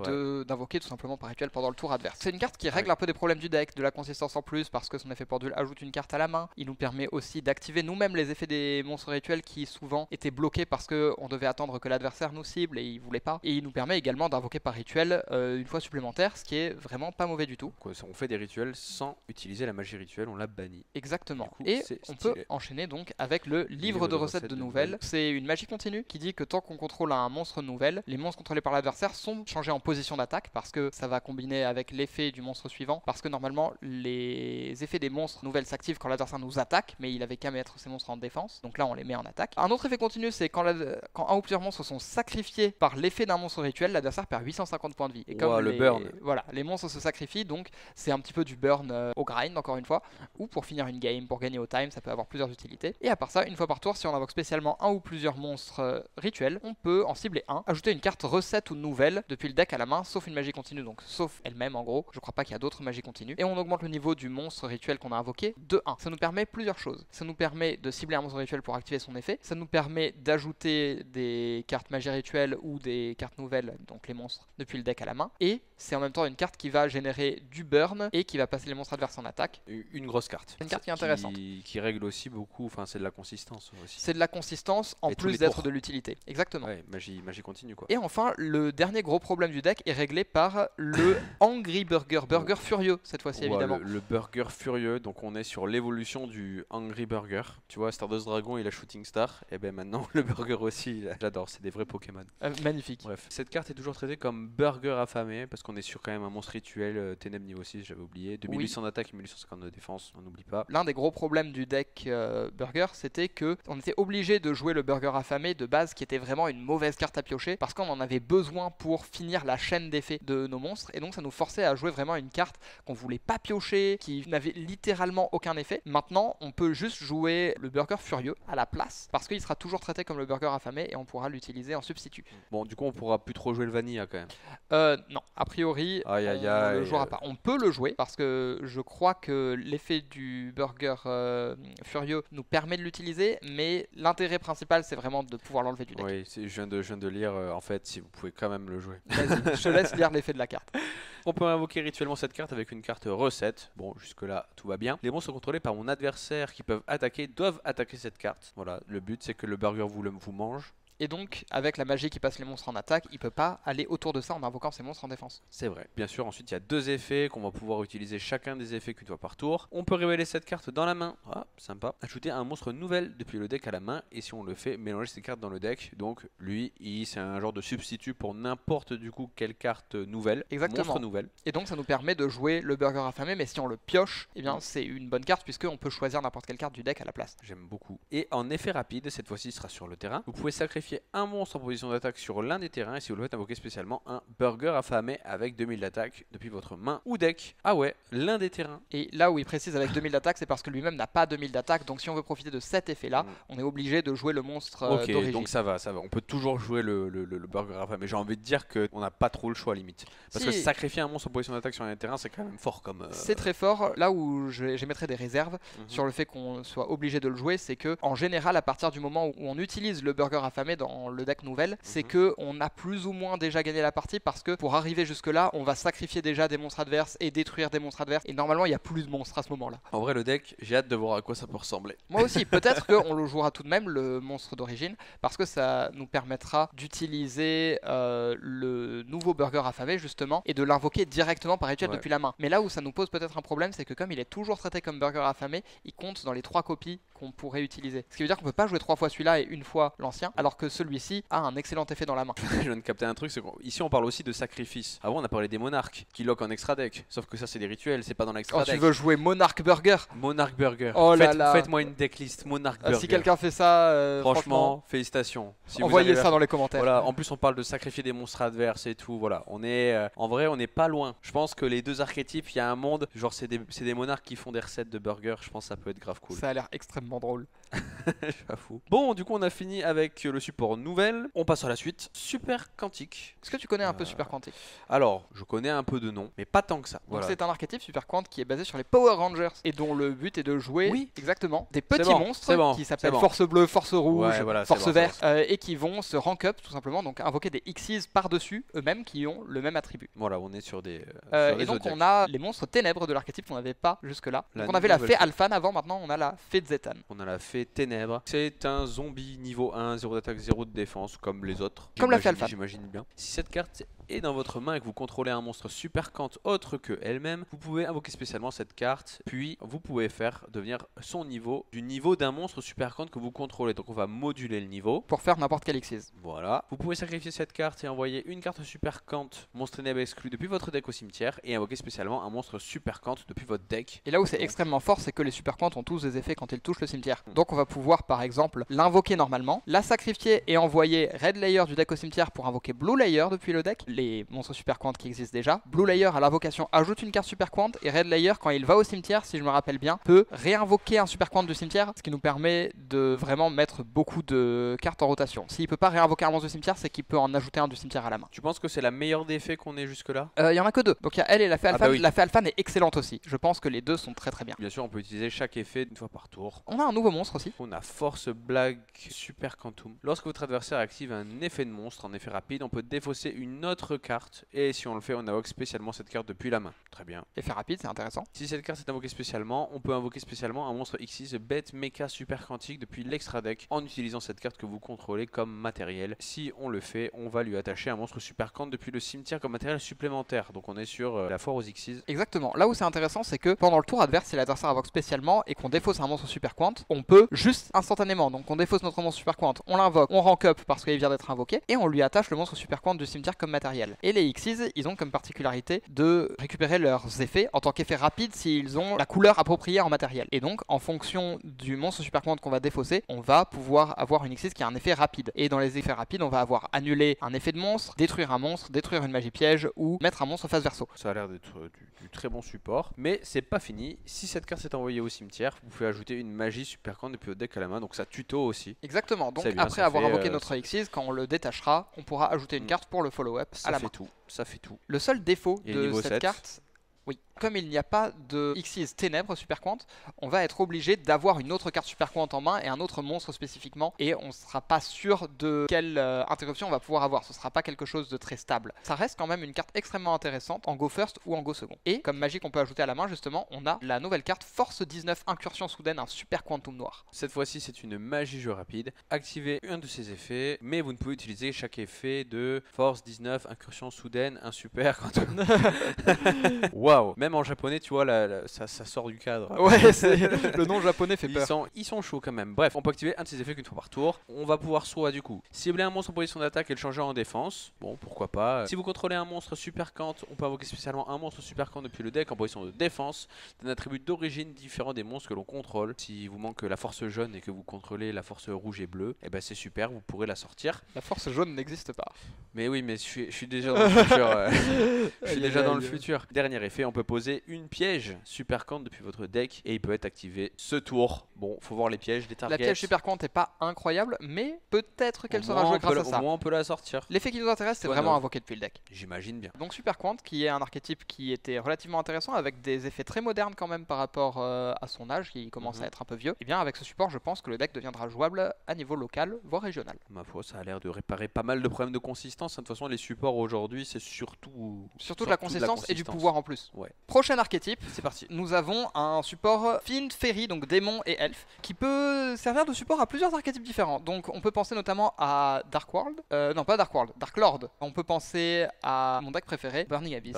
d'invoquer tout simplement par rituel pendant le tour adverse. C'est une carte qui règle un peu des problèmes du deck, de la consistance en plus parce que son effet pendule ajoute une carte à la main. Il nous permet aussi d'activer nous-mêmes les effets des monstres rituels qui souvent étaient bloqués parce qu'on devait attendre que l'adversaire nous cible et il voulait pas. Et il nous permet également d'invoquer par rituel une fois supplémentaire, ce qui est vraiment pas mauvais du tout. On fait des rituels sans utiliser la magie rituelle, on la bannit. Exactement. Coup, et on peut enchaîner donc avec le livre de recettes de nouvelles. C'est une magie continue qui dit que tant qu'on contrôle un monstre nouvelle, les monstres contrôlés par l'adversaire sont changés en position d'attaque parce que ça va combiner avec l'effet du monstre suivant. Parce que normalement, les effets des monstres nouvelles s'activent quand l'adversaire nous attaque, mais il avait qu'à mettre ses monstres en défense. Donc là, on les met en attaque. Un autre effet continu, c'est quand un ou plusieurs monstres sont sacrifiés par l'effet d'un monstre rituel, l'adversaire perd 850 points de vie. Et comme le burn. Voilà, les monstres se sacrifient, donc c'est un petit peu du burn au grind, encore une fois, ou pour finir une game, pour gagner au time, ça peut avoir plusieurs utilités. Et à part ça, une fois par tour, si on invoque spécialement un ou plusieurs monstres rituels, on peut en cibler un, ajouter une carte recette ou nouvelle depuis le deck à la main, sauf une magie continue, donc sauf elle-même en gros. Je crois pas qu'il y a d'autres magies continues. Et on augmente le niveau du monstre rituel qu'on a invoqué de 1. Ça nous permet plusieurs choses. Ça nous permet de cibler un monstre rituel pour activer son effet. Ça nous permet d'ajouter des cartes magie rituelle ou des cartes nouvelles, donc les monstres, depuis le deck à la main. Et c'est en même temps une carte qui va générer du burn et qui va passer les monstres adverses en attaque. Une grosse carte. Une carte qui est intéressante. Qui règle aussi beaucoup, enfin c'est de la consistance aussi. C'est de la consistance en plus d'être de l'utilité. Exactement. Ouais, magie continue quoi. Et enfin, le dernier gros problème du deck est réglé par le Angry Burger, burger furieux cette fois-ci Ouais, évidemment. le burger furieux, donc on est sur l'évolution du Angry Burger. Tu vois, Stardust Dragon il a Shooting Star, et ben maintenant le burger aussi, j'adore, c'est des vrais Pokémon. Magnifique. Bref, cette carte est toujours traitée comme burger affamé, parce qu'on est sur quand même un monstre rituel, ténèbres niveau 6, j'avais oublié, 2800 d'attaque et 1850 de défense, on n'oublie pas. L'un des gros problèmes du deck burger, c'était que on était obligé de jouer le burger affamé de base, qui était vraiment une mauvaise carte à piocher, parce qu'on en avait besoin pour finir la chaîne d'effets de nos monstres, et donc ça nous forçait à jouer vraiment une carte qu'on voulait pas piocher, qui n'avait littéralement aucun effet. Maintenant, on peut juste jouer le burger furieux à la place, parce qu'il sera toujours traité comme le burger affamé, et on pourra l'utiliser en substitut. Bon, du coup, on pourra plus trop jouer le vanilla quand même. Non, a priori, Aïe, aïe, on le aïe. jouera pas. On peut le jouer, parce que je crois que l'effet du burger furieux nous permet de l'utiliser, mais l'intérêt principal, c'est vraiment de pouvoir l'enlever du deck. Oui, je viens de lire, en fait, si vous pouvez quand même le jouer. Vas-y, je te laisse lire l'effet de la carte. On peut invoquer rituellement cette carte avec une carte recette. Bon, jusque-là, tout va bien. Les monstres contrôlés par mon adversaire qui peuvent attaquer doivent attaquer cette carte. Voilà, le but c'est que le burger vous mange. Et donc, avec la magie qui passe les monstres en attaque, il peut pas aller autour de ça en invoquant ses monstres en défense. C'est vrai. Bien sûr, ensuite il y a deux effets qu'on va pouvoir utiliser chacun des effets qu'une fois par tour. On peut révéler cette carte dans la main. Ah, sympa. Ajouter un monstre nouvel depuis le deck à la main. Et si on le fait, mélanger ces cartes dans le deck. Donc lui, c'est un genre de substitut pour n'importe du coup quelle carte nouvelle. Exactement. Monstre nouvelle. Et donc ça nous permet de jouer le burger affamé, mais si on le pioche, eh bien c'est une bonne carte puisqu'on peut choisir n'importe quelle carte du deck à la place. J'aime beaucoup. Et en effet rapide, cette fois-ci sera sur le terrain. Vous pouvez sacrifier un monstre en position d'attaque sur l'un des terrains et si vous le faites invoquer spécialement un burger affamé avec 2000 d'attaque depuis votre main ou deck. Ah ouais, l'un des terrains. Et là où il précise avec 2000 d'attaque, c'est parce que lui-même n'a pas 2000 d'attaque, donc si on veut profiter de cet effet-là, on est obligé de jouer le monstre Ok, d'origine. donc ça va. On peut toujours jouer le burger affamé. J'ai envie de dire qu'on n'a pas trop le choix limite. Parce Si. que sacrifier un monstre en position d'attaque sur un des terrains, c'est quand même fort comme... C'est très fort. Là où j'émettrais des réserves sur le fait qu'on soit obligé de le jouer, c'est que en général, à partir du moment où on utilise le burger affamé dans le deck nouvelle, c'est que on a plus ou moins déjà gagné la partie parce que pour arriver jusque là, on va sacrifier déjà des monstres adverses et détruire des monstres adverses. Et normalement, il n'y a plus de monstres à ce moment-là. En vrai, le deck, j'ai hâte de voir à quoi ça peut ressembler. Moi aussi, peut-être qu'on le jouera tout de même, le monstre d'origine, parce que ça nous permettra d'utiliser le nouveau burger affamé justement et de l'invoquer directement par rituel depuis la main. Mais là où ça nous pose peut-être un problème, c'est que comme il est toujours traité comme burger affamé, il compte dans les 3 copies qu'on pourrait utiliser. Ce qui veut dire qu'on peut pas jouer 3 fois celui-là et une fois l'ancien, alors que celui-ci a un excellent effet dans la main. Je viens de capter un truc, c'est qu'ici on parle aussi de sacrifice. Avant on a parlé des monarques qui lock en extra deck, sauf que ça c'est des rituels, c'est pas dans l'extra Oh, deck. tu veux jouer Monarch Burger? Monarch Burger. Oh là là. Faites-moi une decklist Monarch Burger. Si quelqu'un fait ça, franchement, félicitations. Si vous envoyez arrivez ça à- dans les commentaires. Voilà, en plus on parle de sacrifier des monstres adverses et tout, voilà. On est en vrai, on n'est pas loin. Je pense que les deux archétypes, il y a un monde, genre c'est des monarques qui font des recettes de burgers, je pense que ça peut être grave cool. Ça a l'air extrêmement drôle. Je suis pas fou. Bon, du coup, on a fini avec le support nouvelle. On passe à la suite. Super Quantique. Est-ce que tu connais un peu Super Quantique? Alors, je connais un peu de nom, mais pas tant que ça. Donc Voilà. c'est un archétype Super Quant qui est basé sur les Power Rangers et dont le but est de jouer exactement des petits bon, monstres c'est bon, qui c'est s'appellent bon. Force Bleue, Force Rouge, Ouais, voilà, Force c'est bon, Vert c'est bon. et qui vont se rank up tout simplement, donc invoquer des Xyz par-dessus eux-mêmes qui ont le même attribut. Voilà, on est sur des. Et donc on a les monstres ténèbres de l'archétype qu'on n'avait pas jusque-là. La Donc on avait la nouvelle fée fée. Alphan avant, maintenant on a la fée de Zetan. On a la fée Ténèbres. C'est un zombie niveau 1, 0 d'attaque, 0 de défense, comme les autres. Comme la fée Alphan. J'imagine bien. Si cette carte est dans votre main et que vous contrôlez un monstre super quante autre que elle-même, vous pouvez invoquer spécialement cette carte, puis vous pouvez faire devenir son niveau du niveau d'un monstre super quante que vous contrôlez. Donc on va moduler le niveau. Pour faire n'importe quel Xyz. Voilà. Vous pouvez sacrifier cette carte et envoyer une carte super quante, monstre ténèbres exclu depuis votre deck au cimetière, et invoquer spécialement un monstre super quante depuis votre deck. Et là où c'est extrêmement fort, c'est que les Super Quant ont tous des effets quand ils touchent le cimetière. Donc on va pouvoir par exemple l'invoquer normalement, la sacrifier et envoyer Red Layer du deck au cimetière pour invoquer Blue Layer depuis le deck, les monstres Super Quant qui existent déjà. Blue Layer à l'invocation ajoute une carte Super Quant et Red Layer quand il va au cimetière, si je me rappelle bien, peut réinvoquer un Super Quant du cimetière, ce qui nous permet de vraiment mettre beaucoup de cartes en rotation. S'il peut pas réinvoquer un monstre du cimetière, c'est qu'il peut en ajouter un du cimetière à la main. Tu penses que c'est la meilleure des fées qu'on ait jusque là? Il y en a que 2. Donc il y a elle et la fée Alphan. bah oui. La fée Alphan est excellente aussi. Je pense que les deux sont très très bien. Bien sûr, on peut utiliser chaque effet une fois par tour. On a un nouveau monstre aussi. On a Force Blague Super Quantum. Lorsque votre adversaire active un effet de monstre en effet rapide, on peut défausser une autre autre carte. Et si on le fait, on invoque spécialement cette carte depuis la main. Très bien. Effet rapide, c'est intéressant. Si cette carte est invoquée spécialement, on peut invoquer spécialement un monstre Xyz bête mecha super quantique depuis l'extra deck en utilisant cette carte que vous contrôlez comme matériel. Si on le fait, on va lui attacher un monstre super quant depuis le cimetière comme matériel supplémentaire. Donc on est sur la foire aux Xyz. Exactement. Là où c'est intéressant, c'est que pendant le tour adverse, si l'adversaire invoque spécialement et qu'on défausse un monstre super quant, on peut juste instantanément. Donc on défausse notre monstre super quant, on l'invoque, on rank up parce qu'il vient d'être invoqué et on lui attache le monstre super quant du cimetière comme matériel. Et les Xyz, ils ont comme particularité de récupérer leurs effets en tant qu'effet rapide s'ils ont la couleur appropriée en matériel. Et donc en fonction du monstre super quant qu'on va défausser, on va pouvoir avoir une Xyz qui a un effet rapide. Et dans les effets rapides, on va avoir annulé un effet de monstre, détruire un monstre, détruire une magie piège ou mettre un monstre face verso. Ça a l'air d'être du très bon support. Mais c'est pas fini. Si cette carte est envoyée au cimetière, vous pouvez ajouter une magie super quant depuis votre deck à la main. Donc ça tuto aussi. Exactement. Donc bien, après avoir invoqué notre Xyz, quand on le détachera, on pourra ajouter une carte pour le follow-up à la main. Ça fait tout. Le seul défaut Et de niveau cette 7. carte, oui, comme il n'y a pas de Xyz Ténèbres super quant, on va être obligé d'avoir une autre carte super quant en main et un autre monstre spécifiquement, et on ne sera pas sûr de quelle interruption on va pouvoir avoir. Ce ne sera pas quelque chose de très stable. Ça reste quand même une carte extrêmement intéressante en go first ou en go second. Et comme magie qu'on peut ajouter à la main, justement, on a la nouvelle carte Force 19 Incursion Soudaine, un super quantum noir. Cette fois-ci, c'est une magie jeu rapide. Activez un de ses effets, mais vous ne pouvez utiliser chaque effet de Force 19 Incursion Soudaine, un super quantum. Waouh! Même en japonais, tu vois, ça sort du cadre. Ouais, le nom japonais fait peur. Ils sont chauds quand même. Bref, on peut activer un de ces effets qu'une fois par tour. On va pouvoir soit du coup cibler un monstre en position d'attaque et le changer en défense. Bon, pourquoi pas. Si vous contrôlez un monstre super quant, on peut invoquer spécialement un monstre super quant depuis le deck en position de défense d'un attribut d'origine différent des monstres que l'on contrôle. Si vous manque la force jaune et que vous contrôlez la force rouge et bleue, et ben c'est super, vous pourrez la sortir. La force jaune n'existe pas. Mais oui, mais je suis déjà dans le futur. Je suis déjà dans le futur. Dernier effet, on peut poser une piège super quant depuis votre deck et il peut être activé ce tour. Bon, faut voir les pièges, des targets. La piège super quant n'est pas incroyable, mais peut-être qu'elle sera jouée grâce à ça. Au moins on peut la sortir. L'effet qui nous intéresse, c'est vraiment invoqué depuis le deck. J'imagine bien. Donc super quant, qui est un archétype qui était relativement intéressant, avec des effets très modernes quand même par rapport à son âge, qui commence à être un peu vieux. Et bien avec ce support, je pense que le deck deviendra jouable à niveau local, voire régional. Ma foi, ça a l'air de réparer pas mal de problèmes de consistance. De toute façon, les supports aujourd'hui, c'est surtout de la consistance et du pouvoir en plus. Ouais. Prochain archétype, c'est parti. Nous avons un support Fiend Fairy, donc démon et elfe, qui peut servir de support à plusieurs archétypes différents. Donc on peut penser notamment à Dark World, non pas Dark World, Dark Lord. On peut penser à mon deck préféré, Burning Abyss,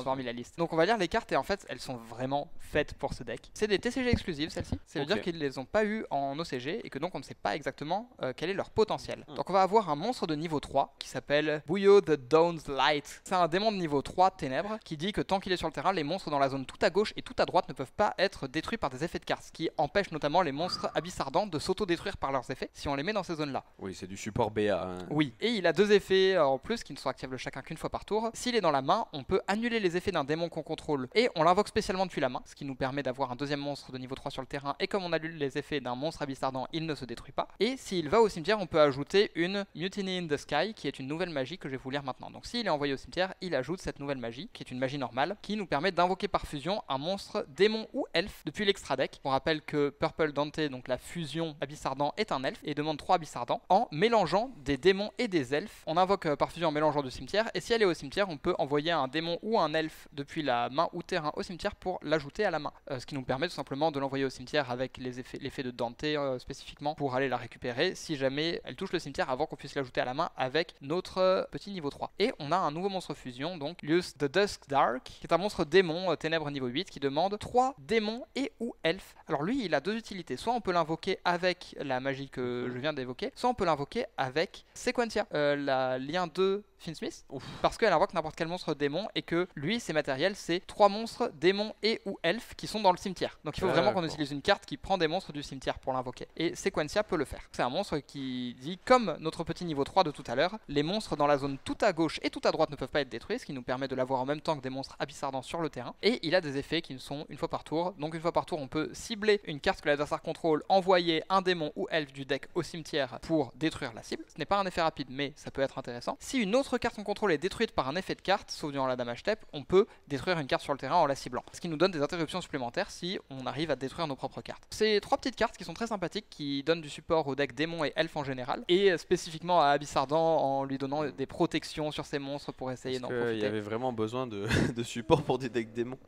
parmi la liste. Donc on va lire les cartes et en fait elles sont vraiment faites pour ce deck. C'est des TCG exclusives celles-ci, ça veut dire qu'ils les ont pas eu en OCG et que donc on ne sait pas exactement quel est leur potentiel. Donc on va avoir un monstre de niveau 3 qui s'appelle Buyo the Dawn's Light. C'est un démon de niveau 3 ténèbres qui dit que tant qu'il est sur le terrain, les monstres dans la zone tout à gauche et tout à droite ne peuvent pas être détruits par des effets de cartes, ce qui empêche notamment les monstres Abyss Ardent de s'auto-détruire par leurs effets si on les met dans ces zones-là. Oui, c'est du support BA. Hein. Oui, et il a deux effets en plus qui ne sont activables chacun qu'une fois par tour. S'il est dans la main, on peut annuler les effets d'un démon qu'on contrôle et on l'invoque spécialement depuis la main, ce qui nous permet d'avoir un deuxième monstre de niveau 3 sur le terrain, et comme on annule les effets d'un monstre Abyss Ardent, il ne se détruit pas. Et s'il va au cimetière, on peut ajouter une Mutiny in the Sky, qui est une nouvelle magie que je vais vous lire maintenant. Donc s'il est envoyé au cimetière, il ajoute cette nouvelle magie, qui est une magie normale, qui nous permet d'invoquer par fusion un monstre démon ou elfe depuis l'extra deck. On rappelle que Purple Dante, donc la fusion Abyss Ardent, est un elfe et demande 3 Abyss Ardent. En mélangeant des démons et des elfes, on invoque par fusion en mélangeant du cimetière, et si elle est au cimetière, on peut envoyer un démon ou un elfe depuis la main ou terrain au cimetière pour l'ajouter à la main. Ce qui nous permet tout simplement de l'envoyer au cimetière avec l'effet de Dante spécifiquement pour aller la récupérer si jamais elle touche le cimetière avant qu'on puisse l'ajouter à la main avec notre petit niveau 3. Et on a un nouveau monstre fusion, donc Lius the Dusk Dark, qui est un monstre démon ténèbres niveau 8 qui demande 3 démons et ou elfes. Alors lui, il a deux utilités. Soit on peut l'invoquer avec la magie que je viens d'évoquer, soit on peut l'invoquer avec Sequentia, la lien 2 Fiendsmith, parce qu'elle invoque n'importe quel monstre démon et que lui, ses matériels, c'est 3 monstres démons et ou elfes qui sont dans le cimetière. Donc il faut vraiment qu'on utilise une carte qui prend des monstres du cimetière pour l'invoquer. Et Sequentia peut le faire. C'est un monstre qui dit, comme notre petit niveau 3 de tout à l'heure, les monstres dans la zone tout à gauche et tout à droite ne peuvent pas être détruits, ce qui nous permet de l'avoir en même temps que des monstres Abyss Ardent sur le terrain. Et il a des effets qui sont une fois par tour. Donc une fois par tour, on peut cibler une carte que l'adversaire contrôle, envoyer un démon ou elfe du deck au cimetière pour détruire la cible. Ce n'est pas un effet rapide, mais ça peut être intéressant. Si une autre notre carte qu'on contrôle est détruite par un effet de carte, sauf durant la damage step, on peut détruire une carte sur le terrain en la ciblant. Ce qui nous donne des interruptions supplémentaires si on arrive à détruire nos propres cartes. C'est 3 petites cartes qui sont très sympathiques, qui donnent du support au deck démon et elfe en général, et spécifiquement à Abyss Ardent en lui donnant des protections sur ses monstres pour essayer d'en profiter. Il y avait vraiment besoin de support pour des decks démons.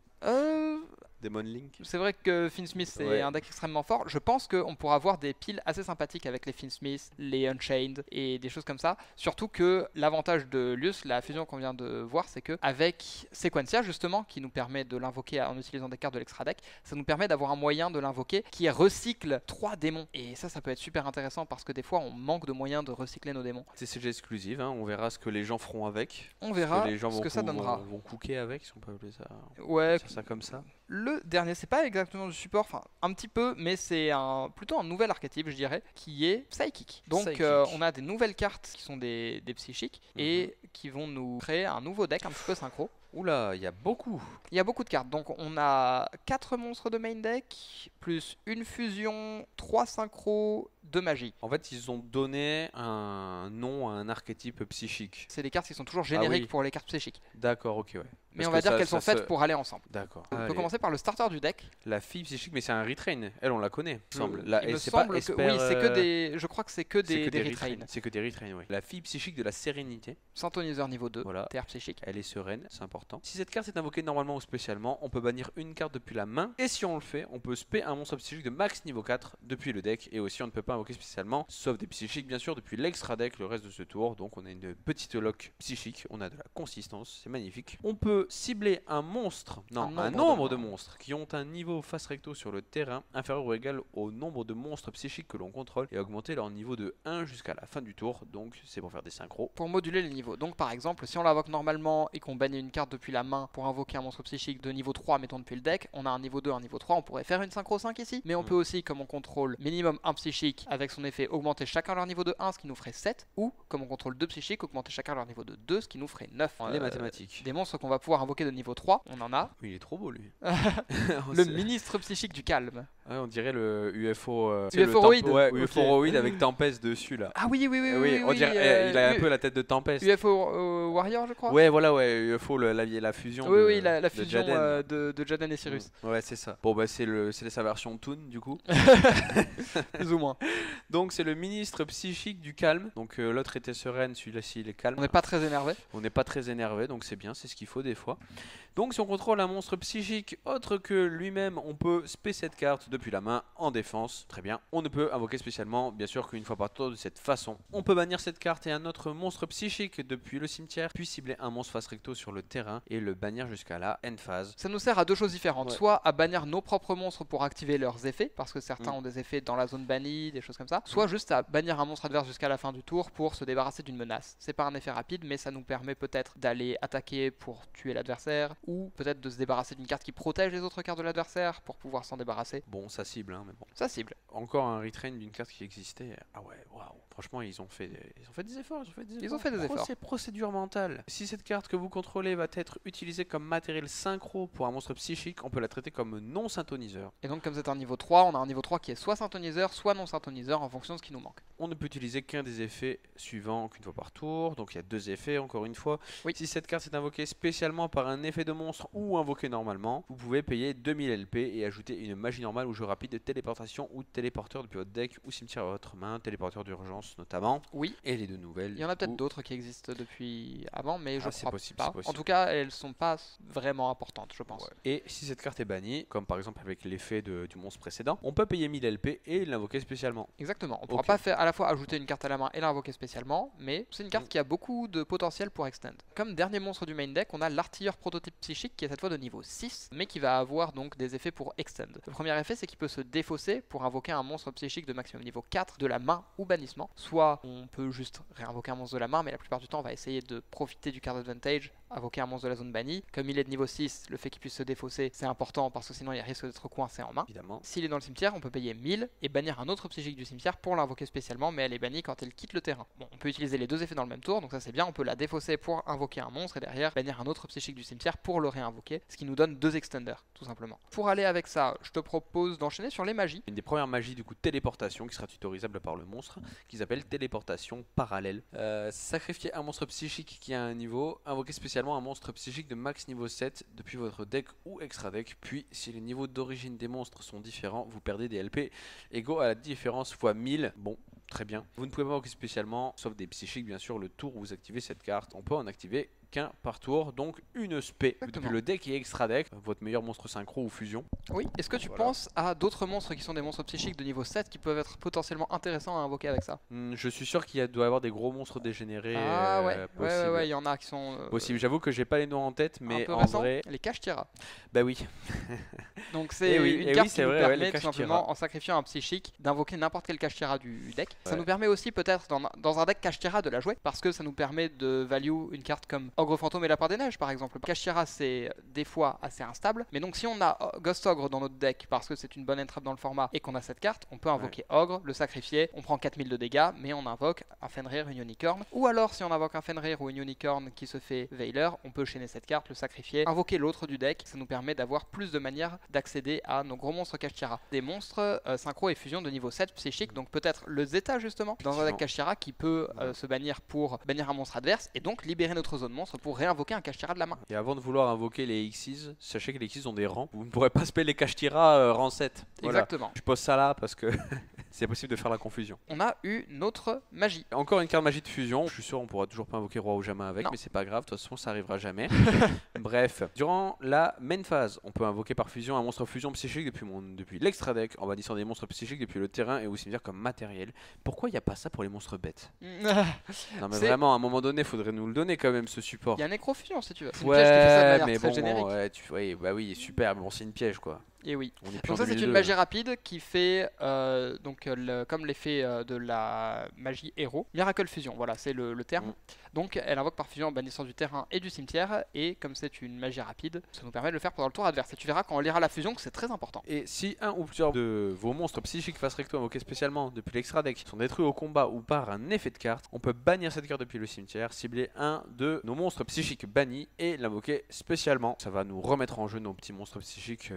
Demon Link. C'est vrai que Fiendsmith c'est un deck extrêmement fort. Je pense qu'on pourra avoir des piles assez sympathiques avec les Fiendsmith, les Unchained et des choses comme ça. Surtout que l'avantage de Lus, la fusion qu'on vient de voir, c'est que avec Sequentia justement, qui nous permet de l'invoquer en utilisant des cartes de l'extra deck, ça nous permet d'avoir un moyen de l'invoquer qui recycle 3 démons. Et ça peut être super intéressant parce que des fois on manque de moyens de recycler nos démons. C'est CG exclusive, hein. On verra ce que les gens feront avec. On verra les gens ce que ça donnera. Vont cooker avec, si on peut appeler ça. Ouais. Ça comme ça. Le dernier, c'est pas exactement du support, enfin un petit peu, mais c'est plutôt un nouvel archétype, je dirais, qui est Psychic. Donc on a des nouvelles cartes qui sont des psychiques et qui vont nous créer un nouveau deck un petit peu synchro. Oula, il y a beaucoup. Il y a beaucoup de cartes. Donc on a 4 monstres de main deck, plus une fusion, 3 synchros, 2 magie. En fait, ils ont donné un nom à un archétype psychique. C'est des cartes qui sont toujours génériques pour les cartes psychiques. D'accord, ok, ouais. Mais on va dire qu'elles sont faites pour aller ensemble. D'accord. On peut commencer par le starter du deck. La fille psychique, mais c'est un retrain. Elle, on la connaît, il semble. Il me semble que oui, c'est que des. Je crois que c'est que des retrains. C'est que des retrains, oui. La fille psychique de la sérénité. Synthoniseur niveau 2. Voilà. TR psychique. Elle est sereine, c'est important. Si cette carte est invoquée normalement ou spécialement, on peut bannir une carte depuis la main. Et si on le fait, on peut spé un monstre psychique de max niveau 4 depuis le deck. Et aussi, on ne peut pas invoquer spécialement, sauf des psychiques, bien sûr, depuis l'extra deck le reste de ce tour. Donc, on a une petite lock psychique. On a de la consistance, c'est magnifique. On peut cibler un nombre de monstres qui ont un niveau face recto sur le terrain inférieur ou égal au nombre de monstres psychiques que l'on contrôle et augmenter leur niveau de 1 jusqu'à la fin du tour. Donc c'est pour faire des synchros. Pour moduler les niveaux. Donc par exemple, si on l'invoque normalement et qu'on bannit une carte depuis la main pour invoquer un monstre psychique de niveau 3, mettons depuis le deck, on a un niveau 2, un niveau 3, on pourrait faire une synchro 5 ici. Mais on peut aussi, comme on contrôle minimum un psychique, avec son effet augmenter chacun leur niveau de 1, ce qui nous ferait 7. Ou, comme on contrôle 2 psychiques, augmenter chacun leur niveau de 2, ce qui nous ferait 9. Les mathématiques. Des monstres qu'on va pouvoir invoquer de niveau 3, on en a. Oui, il est trop beau lui. Le ministre psychique du calme. Ouais, on dirait le UFO. UFOroid. Ouais, UFOroid avec Tempest dessus là. Ah oui, on dirait, il a un peu la tête de Tempest. UFO Warrior, je crois. Ouais, voilà, UFO, la fusion. Oui, la fusion de Jaden et Cyrus. Ouais, c'est ça. Bon, bah, c'est sa version Toon du coup. Plus ou moins. Donc, c'est le ministre psychique du calme. Donc, l'autre était sereine, celui-là-ci, il est calme. On n'est pas très énervé. On n'est pas très énervé, donc c'est bien, c'est ce qu'il faut des fois. Donc, si on contrôle un monstre psychique autre que lui-même, on peut spé cette carte depuis la main en défense. Très bien. On ne peut invoquer spécialement, bien sûr, qu'une fois par tour de cette façon. On peut bannir cette carte et un autre monstre psychique depuis le cimetière, puis cibler un monstre face recto sur le terrain et le bannir jusqu'à la end phase. Ça nous sert à deux choses différentes. Ouais. Soit à bannir nos propres monstres pour activer leurs effets, parce que certains ont des effets dans la zone bannie, des choses comme ça. Soit juste à bannir un monstre adverse jusqu'à la fin du tour pour se débarrasser d'une menace. C'est pas un effet rapide, mais ça nous permet peut-être d'aller attaquer pour tuer l'adversaire, ou peut-être de se débarrasser d'une carte qui protège les autres cartes de l'adversaire pour pouvoir s'en débarrasser. Bon, ça cible, hein, mais bon. Ça cible. Encore un retrain d'une carte qui existait. Ah ouais, waouh. Franchement, ils ont fait des efforts. Ils ont fait des efforts. C'est procédure mentale. Si cette carte que vous contrôlez va être utilisée comme matériel synchro pour un monstre psychique, on peut la traiter comme non synthoniseur. Et donc, comme c'est un niveau 3, on a un niveau 3 qui est soit synthoniseur, soit non synthoniseur en fonction de ce qui nous manque. On ne peut utiliser qu'un des effets suivants qu'une fois par tour. Donc, il y a deux effets, encore une fois. Oui. Si cette carte est invoquée spécialement par un effet de monstre ou invoquée normalement, vous pouvez payer 2000 LP et ajouter une magie normale ou jeu rapide de téléportation ou téléporteur depuis votre deck ou cimetière à votre main, téléporteur d'urgence notamment. Oui. Et les deux nouvelles. Il y en a peut-être d'autres qui existent depuis avant, mais je crois possible, pas. En tout cas, elles sont pas vraiment importantes, je pense. Ouais. Et si cette carte est bannie, comme par exemple avec l'effet du monstre précédent, on peut payer 1000 LP et l'invoquer spécialement. Exactement. On pourra pas faire à la fois ajouter une carte à la main et l'invoquer spécialement, mais c'est une carte qui a beaucoup de potentiel pour extend. Comme dernier monstre du main deck, on a l'artilleur prototype psychique qui est cette fois de niveau 6, mais qui va avoir donc des effets pour extend. Le premier effet, c'est qu'il peut se défausser pour invoquer un monstre psychique de maximum niveau 4 de la main ou bannissement. Soit on peut juste réinvoquer un monstre de la main, mais la plupart du temps on va essayer de profiter du card advantage invoquer un monstre de la zone bannie. Comme il est de niveau 6, le fait qu'il puisse se défausser, c'est important parce que sinon il risque d'être coincé en main. Évidemment. S'il est dans le cimetière, on peut payer 1000 et bannir un autre psychique du cimetière pour l'invoquer spécialement, mais elle est bannie quand elle quitte le terrain. Bon, on peut utiliser les deux effets dans le même tour, donc ça c'est bien, on peut la défausser pour invoquer un monstre et derrière bannir un autre psychique du cimetière pour le réinvoquer, ce qui nous donne 2 extenders, tout simplement. Pour aller avec ça, je te propose d'enchaîner sur les magies. Une des premières magies du coup téléportation qui sera tutorisable par le monstre, qui s'appelle téléportation parallèle. Sacrifier un monstre psychique qui a un niveau, invoquer spécialement un monstre psychique de max niveau 7 depuis votre deck ou extra deck, puis si les niveaux d'origine des monstres sont différents, vous perdez des LP égaux à la différence fois 1000. Bon, très bien. Vous ne pouvez pas invoquer spécialement, sauf des psychiques bien sûr, le tour où vous activez cette carte. On peut en activer qu'un par tour, donc une spé. Depuis le deck et extra deck, votre meilleur monstre synchro ou fusion. Oui, est-ce que tu penses à d'autres monstres qui sont des monstres psychiques de niveau 7 qui peuvent être potentiellement intéressants à invoquer avec ça? Je suis sûr qu'il doit y avoir des gros monstres dégénérés. Ouais, il y en a qui sont possible. J'avoue que j'ai pas les noms en tête, mais en récents, vrai, les Kashtira. Bah oui. Donc c'est une carte qui nous vrai, permet tout simplement, en sacrifiant un psychique, d'invoquer n'importe quel Kashtira du deck. Ça nous permet aussi peut-être dans un deck Kashtira de la jouer, parce que ça nous permet de value une carte comme Ogre Fantôme et Lapin des Neiges par exemple. Kashtira c'est des fois assez instable, mais donc si on a Ghost Ogre dans notre deck parce que c'est une bonne entrave dans le format et qu'on a cette carte, on peut invoquer Ogre, le sacrifier, on prend 4000 de dégâts, mais on invoque un Fenrir, une Unicorn. Ou alors si on invoque un Fenrir ou une Unicorn qui se fait Veiler, on peut chaîner cette carte, le sacrifier, invoquer l'autre du deck. Ça nous permet d'avoir plus de manières d'accéder à nos gros monstres Kashtira. Des monstres synchro et fusion de niveau 7 psychique, donc peut-être le Zeta justement dans un deck Kashtira qui peut se bannir pour bannir un monstre adverse et donc libérer notre zone monstre pour réinvoquer un Kashtira de la main. Et avant de vouloir invoquer les Xyz, sachez que les Xyz ont des rangs. Vous ne pourrez pas spell les Kashtira rang 7. Voilà. Exactement. Je pose ça là parce que c'est possible de faire la confusion. On a eu notre magie. Encore une carte magie de fusion. Je suis sûr on pourra toujours pas invoquer Roi ou Jamin avec, mais c'est pas grave, de toute façon ça arrivera jamais. Bref, durant la main phase, on peut invoquer par fusion un monstre fusion psychique depuis l'extra deck en bannissant des monstres psychiques depuis le terrain et au cimetière comme matériel. Pourquoi il n'y a pas ça pour les monstres bêtes? Non mais vraiment, à un moment donné, faudrait nous le donner quand même ce support. Il y a Nécrofusion si tu veux. C'est une piège qui fait ça de manière très générique. Bah oui, super, mais bon c'est une piège quoi. Et oui. Donc ça c'est une magie rapide qui fait comme l'effet de la magie héros. Miracle Fusion, voilà c'est le terme. Donc elle invoque par fusion en bannissant du terrain et du cimetière. Et comme c'est une magie rapide, ça nous permet de le faire pendant le tour adverse. Et tu verras quand on lira la fusion que c'est très important. Et si un ou plusieurs de vos monstres psychiques face recto invoqués spécialement depuis l'extra deck sont détruits au combat ou par un effet de carte, on peut bannir cette carte depuis le cimetière, cibler un de nos monstres psychiques bannis et l'invoquer spécialement. Ça va nous remettre en jeu nos petits monstres psychiques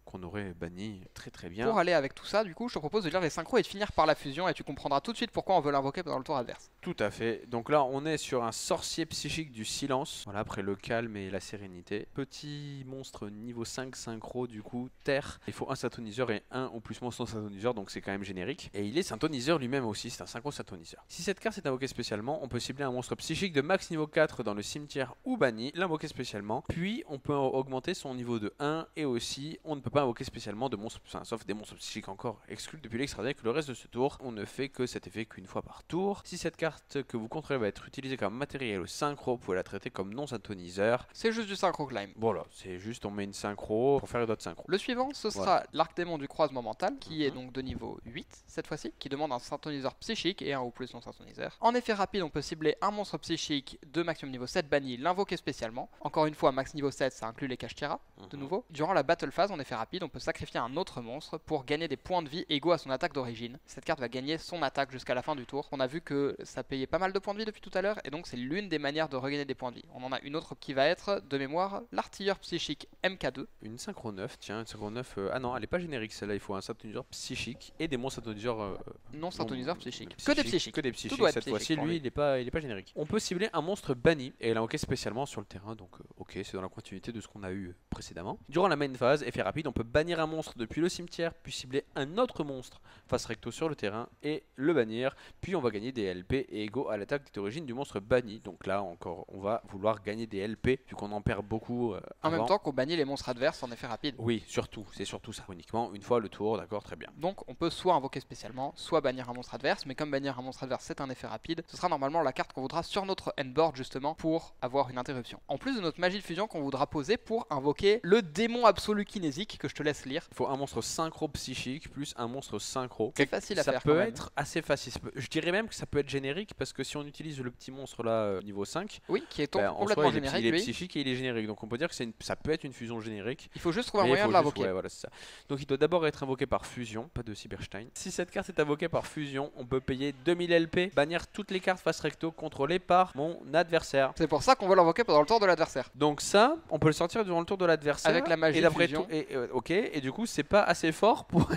qu'on aurait banni très bien. Pour aller avec tout ça, du coup, je te propose de lire les synchros et de finir par la fusion et tu comprendras tout de suite pourquoi on veut l'invoquer pendant le tour adverse. Tout à fait. Donc là, on est sur un sorcier psychique du silence. Voilà, après le calme et la sérénité. Petit monstre niveau 5 synchro, du coup, terre. Il faut un synthoniseur et un ou plus monstre synthoniseur, donc c'est quand même générique. Et il est synthoniseur lui-même aussi, c'est un synchro synthoniseur. Si cette carte est invoquée spécialement, on peut cibler un monstre psychique de max niveau 4 dans le cimetière ou banni, l'invoquer spécialement. Puis on peut augmenter son niveau de 1 et aussi on ne peut pas invoquer spécialement de monstres, sauf des monstres psychiques encore exclus depuis l'extra deck. Le reste de ce tour, on ne fait que cet effet qu'une fois par tour. Si cette carte que vous contrôlez va être utilisée comme matériel synchro, vous pouvez la traiter comme non synthoniseur. C'est juste du synchro climb. Voilà, c'est juste on met une synchro pour faire d'autres synchros. Le suivant, ce sera l'arc démon du croisement mental, qui est donc de niveau 8 cette fois-ci, qui demande un synthoniseur psychique et un ou plus non synthoniseur. En effet rapide, on peut cibler un monstre psychique de maximum niveau 7 banni, l'invoquer spécialement. Encore une fois, max niveau 7, ça inclut les Kashtira, de nouveau. Durant la battle phase, en effet rapide, on peut sacrifier un autre monstre pour gagner des points de vie égaux à son attaque d'origine. Cette carte va gagner son attaque jusqu'à la fin du tour. On a vu que ça payait pas mal de points de vie depuis tout à l'heure et donc c'est l'une des manières de regagner des points de vie. On en a une autre qui va être, de mémoire, l'artilleur psychique MK2. Une synchro 9, tiens, une synchro 9, ah non, elle est pas générique celle-là, il faut un synthoniseur psychique et des monstres synthoniseurs non synthoniseurs psychiques. Que des psychiques. Que des psychiques cette fois-ci, lui il est pas générique. On peut cibler un monstre banni et l'invoquer spécialement sur le terrain, donc ok, c'est dans la continuité de ce qu'on a eu précédemment. Durant la main phase, effet rapide, on peut bannir un monstre depuis le cimetière, puis cibler un autre monstre face recto sur le terrain et le bannir, puis on va gagner des LP égaux à l'attaque d'origine du monstre banni. Donc là encore, on va vouloir gagner des LP vu qu'on en perd beaucoup. En même temps qu'on bannit les monstres adverses en effet rapide. Oui, surtout, c'est surtout ça. Uniquement une fois le tour, d'accord, très bien. Donc on peut soit invoquer spécialement, soit bannir un monstre adverse, mais comme bannir un monstre adverse c'est un effet rapide, ce sera normalement la carte qu'on voudra sur notre endboard justement pour avoir une interruption. En plus de notre magie de fusion qu'on voudra poser pour invoquer le démon absolu kinésique, que je te laisse lire. Il faut un monstre synchro psychique plus un monstre synchro. C'est facile à ça faire peut quand même. être assez facile. Je dirais même que ça peut être générique parce que si on utilise le petit monstre là niveau 5, Oui, qui est en complètement soi, générique, il est lui. psychique et il est générique. Donc on peut dire que ça peut être une fusion générique. Il faut juste trouver un Mais il moyen faut de juste- l'invoquer. ouais, voilà, c'est ça. Donc il doit d'abord être invoqué par fusion, pas de Cyberstein. Si cette carte est invoquée par fusion, on peut payer 2000 LP, bannir toutes les cartes face recto contrôlées par mon adversaire. C'est pour ça qu'on veut l'invoquer pendant le tour de l'adversaire. Donc ça, on peut le sortir durant le tour de l'adversaire. Avec la magie et d'après fusion. tout, ok, et du coup c'est pas assez fort pour...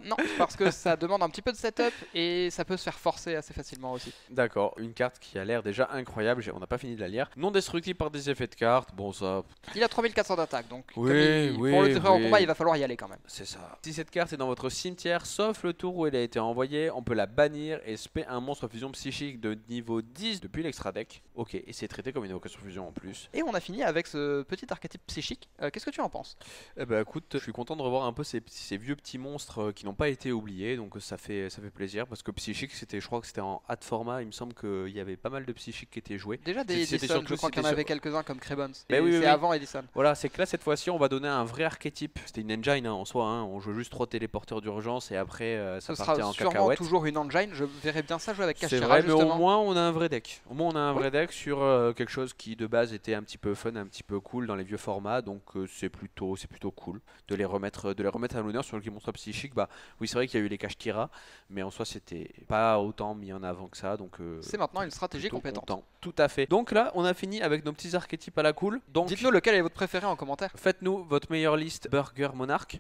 Non, parce que ça demande un petit peu de setup et ça peut se faire forcer assez facilement aussi. D'accord, une carte qui a l'air déjà incroyable, on n'a pas fini de la lire. Non destructible par des effets de cartes, bon ça... Il a 3400 d'attaque, donc Oui, pour le oui, détruire en oui. combat, il va falloir y aller quand même. C'est ça. Si cette carte est dans votre cimetière, sauf le tour où elle a été envoyée, on peut la bannir et spé un monstre fusion psychique de niveau 10 depuis l'extra deck. Ok, et c'est traité comme une invocation fusion en plus. Et on a fini avec ce petit archétype psychique. Qu'est-ce que tu en penses? Eh ben écoute, je suis content de revoir un peu ces vieux petits monstres qui n'ont pas été oubliés, donc ça fait plaisir parce que psychique, je crois que c'était en hard format, il me semble qu'il y avait pas mal de psychiques qui étaient joués. Déjà des C'était Edison, surtout- je crois qu'il y en c'était avait quelques-uns comme Crebons. Ben oui, C'est oui. avant Edison. Voilà, c'est que là cette fois-ci on va donner un vrai archétype. C'était une engine en soi, on joue juste 3 téléporteurs d'urgence et après ça Ce partait sera en sûrement cacahuète. toujours une engine, je verrais bien ça jouer avec C'est Kashira vrai, mais au justement. moins on a un vrai deck. Au moins on a un Oui. vrai deck sur quelque chose qui de base était un petit peu fun, un petit peu cool dans les vieux formats, donc c'est plutôt cool de les remettre à l'honneur sur le monstre psychique. Bah oui, c'est vrai qu'il y a eu les Kashtira, mais en soi c'était pas autant mis en avant que ça, donc C'est maintenant une stratégie plutôt compétente. content. Tout à fait. Donc là, on a fini avec nos petits archétypes à la cool. Donc Dites-nous lequel est votre préféré en commentaire, faites-nous votre meilleure liste Burger Monarch.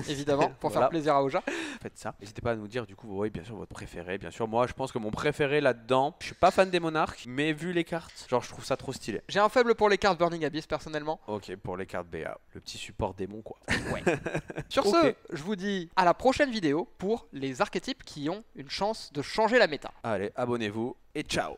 évidemment, pour Voilà. faire plaisir à Oja. Faites ça. N'hésitez pas à nous dire du coup, oui, bien sûr, votre préféré. Bien sûr, moi je pense que mon préféré là-dedans, je suis pas fan des monarques, mais vu les cartes, genre je trouve ça trop stylé. J'ai un faible pour les cartes Burning Abyss personnellement. Ok, pour les cartes BA, le petit support démon quoi. Sur Ok. ce, je vous dis à la prochaine vidéo pour les archétypes qui ont une chance de changer la méta. Allez, abonnez-vous et ciao.